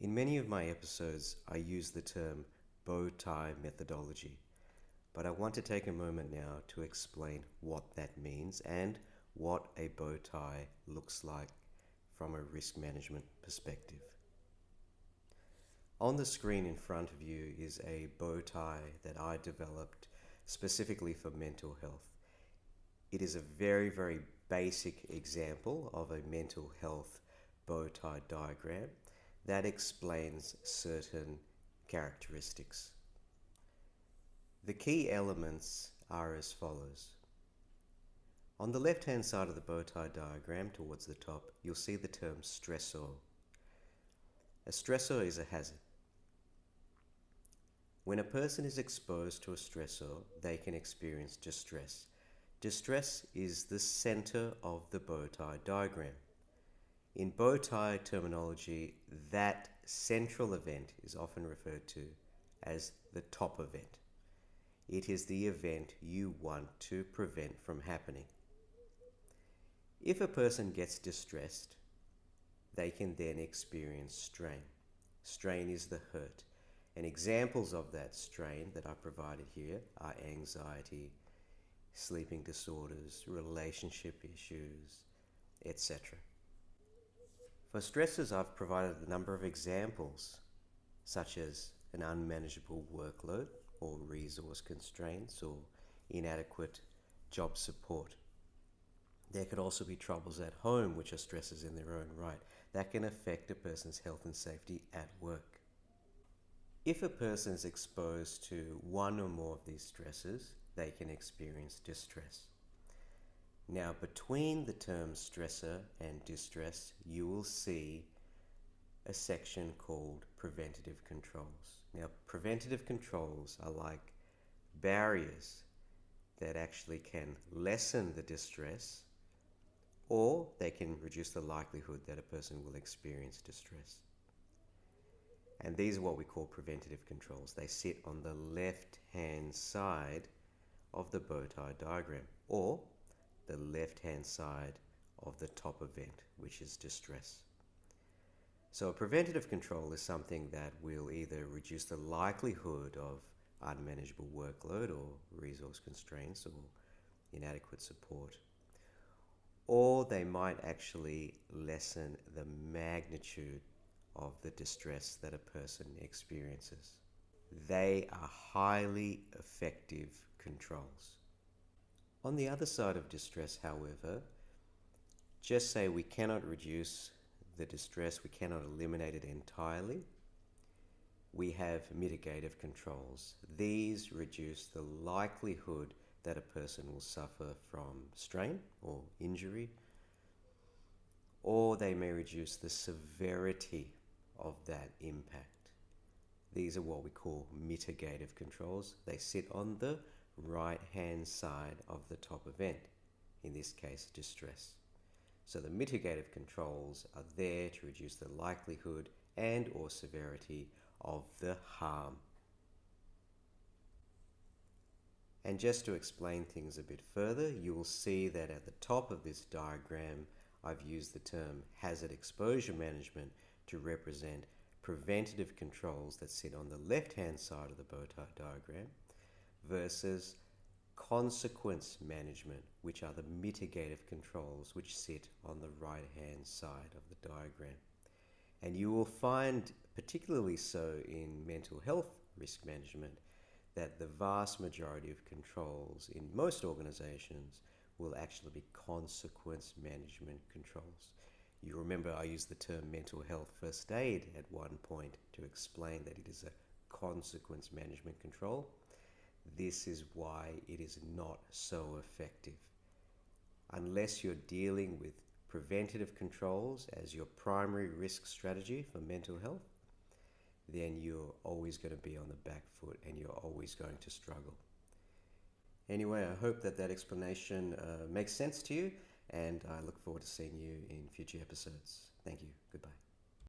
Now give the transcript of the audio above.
In many of my episodes, I use the term bow tie methodology, but I want to take a moment now to explain what that means and what a bow tie looks like from a risk management perspective. On the screen in front of you is a bow tie that I developed specifically for mental health. It is a very basic example of a mental health bow tie diagram that explains certain characteristics. The key elements are as follows. On the left-hand side of the bow tie diagram towards the top, you'll see the term stressor. A stressor is a hazard. When a person is exposed to a stressor, they can experience distress. Distress is the center of the bow tie diagram. In bow tie terminology, that central event is often referred to as the top event. It is the event you want to prevent from happening. If a person gets distressed, they can then experience strain. Strain is the hurt. And examples of that strain that I provided here are anxiety, sleeping disorders, relationship issues, etc. For stresses, I've provided a number of examples, such as an unmanageable workload or resource constraints or inadequate job support. There could also be troubles at home, which are stresses in their own right, that can affect a person's health and safety at work. If a person is exposed to one or more of these stresses, they can experience distress. Now, between the terms stressor and distress, you will see a section called preventative controls. Now, preventative controls are like barriers that actually can lessen the distress, or they can reduce the likelihood that a person will experience distress. And these are what we call preventative controls. They sit on the left-hand side of the bow tie diagram, or the left-hand side of the top event, which is distress. So a preventative control is something that will either reduce the likelihood of unmanageable workload or resource constraints or inadequate support, or they might actually lessen the magnitude of the distress that a person experiences. They are highly effective controls. On the other side of distress, however, just say we cannot reduce the distress, we cannot eliminate it entirely. We have mitigative controls. These reduce the likelihood that a person will suffer from strain or injury, or they may reduce the severity of that impact. These are what we call mitigative controls. They sit on the right-hand side of the top event, in this case distress. So the mitigative controls are there to reduce the likelihood and or severity of the harm. And just to explain things a bit further, you will see that at the top of this diagram I've used the term hazard exposure management to represent preventative controls that sit on the left-hand side of the bow tie diagram versus consequence management, which are the mitigative controls which sit on the right-hand side of the diagram. And you will find, particularly so in mental health risk management, that the vast majority of controls in most organizations will actually be consequence management controls. You remember I used the term mental health first aid at one point to explain that it is a consequence management control. This is why it is not so effective. Unless you're dealing with preventative controls as your primary risk strategy for mental health, then you're always going to be on the back foot and you're always going to struggle. Anyway, I hope that explanation makes sense to you, and I look forward to seeing you in future episodes. Thank you. Goodbye.